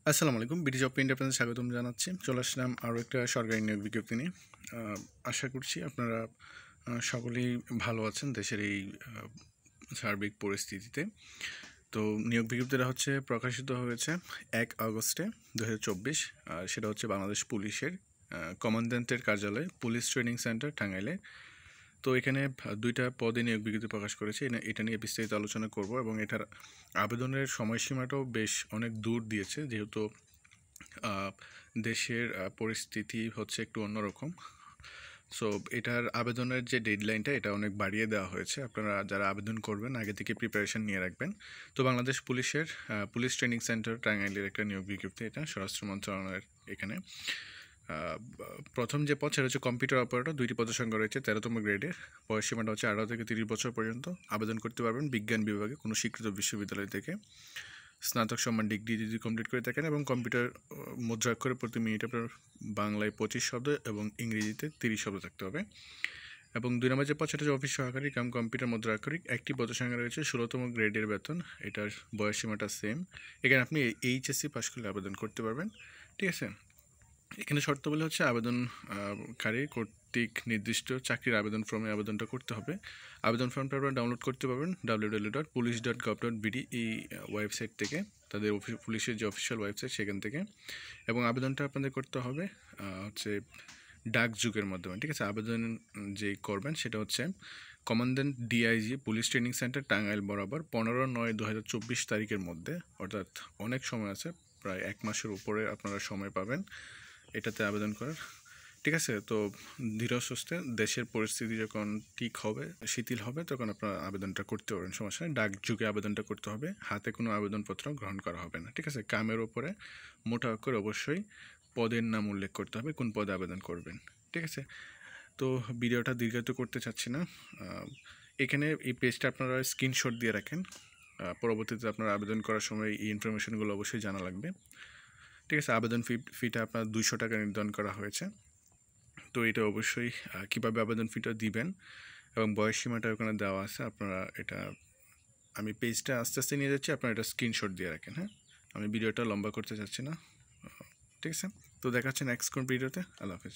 আসসালামু আলাইকুম। BD job পেইন্টে আপনাদের স্বাগতম জানাচ্ছি। চলে আসলাম আরও একটা সরকারি নিয়োগ বিজ্ঞপ্তি নিয়ে। আশা করছি আপনারা সকলেই ভালো আছেন দেশের এই সার্বিক পরিস্থিতিতে। তো নিয়োগ বিজ্ঞপ্তিটা হচ্ছে প্রকাশিত হয়েছে 1 আগস্টে 2024। সেটা হচ্ছে বাংলাদেশ পুলিশের কমান্ড্যান্টের কার্যালয়, পুলিশ ট্রেনিং সেন্টার, টাঙ্গাইলে। তো এখানে দুইটা পদে নিয়োগ বিজ্ঞপ্তি প্রকাশ করেছে। এটা নিয়ে বিস্তারিত আলোচনা করব এবং এটার আবেদনের সময়সীমাটাও বেশ অনেক দূর দিয়েছে, যেহেতু দেশের পরিস্থিতি হচ্ছে একটু অন্যরকম। সো এটার আবেদনের যে ডেডলাইনটা এটা অনেক বাড়িয়ে দেওয়া হয়েছে। আপনারা যারা আবেদন করবেন আগে থেকে প্রিপারেশন নিয়ে রাখবেন। তো বাংলাদেশ পুলিশের পুলিশ ট্রেনিং সেন্টার টাঙ্গাইলের একটা নিয়োগ বিজ্ঞপ্তি, এটা স্বরাষ্ট্র মন্ত্রণালয়ের। এখানে প্রথম যে পদ সেটা হচ্ছে কম্পিউটার অপারেটর। 2টি পদের সংখ্যা রয়েছে 13তম গ্রেডের। বয়সসীমাটা হচ্ছে 18 থেকে 30 বছর পর্যন্ত। আবেদন করতে পারবেন বিজ্ঞান বিভাগে কোনো স্বীকৃত বিশ্ববিদ্যালয় থেকে, স্নাতক সম্মান ডিগ্রি যদি কমপ্লিট করে থাকেন, এবং কম্পিউটার মুদ্রাক্ষরে প্রতি মিনিটে আপনার বাংলায় 25 শব্দ এবং ইংরেজিতে 30 শব্দ থাকতে হবে। এবং 2 নম্বর যে পদ সেটা হচ্ছে অফিস সহকারী কাম কম্পিউটার মুদ্রাক্ষরিক। একটি পদের সংখ্যা রয়েছে 16তম গ্রেডের বেতন। এটার বয়সসীমাটা সেম। এখানে আপনি এইচএসসি পাস করলে আবেদন করতে পারবেন। ঠিক আছে। এখানে শর্তাবলী হচ্ছে আবেদনকারী কর্তৃক নির্দিষ্ট চাকরির আবেদন ফর্মে আবেদনটা করতে হবে। আবেদন ফর্মটা আপনারা ডাউনলোড করতে পারবেন www.police.gov.bd এই ওয়েবসাইট থেকে, তাদের পুলিশের যে অফিসিয়াল ওয়েবসাইট সেখান থেকে। এবং আবেদনটা আপনাদের করতে হবে হচ্ছে ডাকযোগের মাধ্যমে। ঠিক আছে। আবেদন যে করবেন সেটা হচ্ছে commandant DIG police training centre Tangail বরাবর 15/9/2024 তারিখের মধ্যে, অর্থাৎ অনেক সময় আছে, প্রায় 1 মাসের উপরে আপনারা সময় পাবেন এটাতে আবেদন করার। ঠিক আছে। তো ধীরস্বস্তে দেশের পরিস্থিতি যখন ঠিক হবে, শিথিল হবে, তখন আপনারা আবেদনটা করতে পারবেন, সমস্যা নেই। ডাকযোগে আবেদনটা করতে হবে, হাতে কোনো আবেদনপত্র গ্রহণ করা হবে না। ঠিক আছে। কামের ওপরে মোটা অক্ষরে অবশ্যই পদের নাম উল্লেখ করতে হবে, কোন পদে আবেদন করবেন। ঠিক আছে। তো ভিডিওটা দীর্ঘায়িত করতে চাচ্ছি না। এখানে এই পেজটা আপনারা স্ক্রিনশট দিয়ে রাখেন। পরবর্তীতে আপনারা আবেদন করার সময় এই ইনফরমেশনগুলো অবশ্যই জানা লাগবে। ঠিক আছে। আবেদন ফিটা আপনার 200 টাকা নির্ধারণ করা হয়েছে। তো এটা অবশ্যই কীভাবে আবেদন ফিটা দিবেন এবং বয়সসীমাটা ওখানে দেওয়া আছে। আপনারা এটা, আমি পেজটা আস্তে আস্তে নিয়ে যাচ্ছি, আপনারা এটা স্ক্রিনশট দিয়ে রাখেন। হ্যাঁ, আমি ভিডিওটা লম্বা করতে চাচ্ছি না। ঠিক আছে। তো দেখা হচ্ছে নেক্সট কোন ভিডিওতে। আল্লাহ হাফেজ।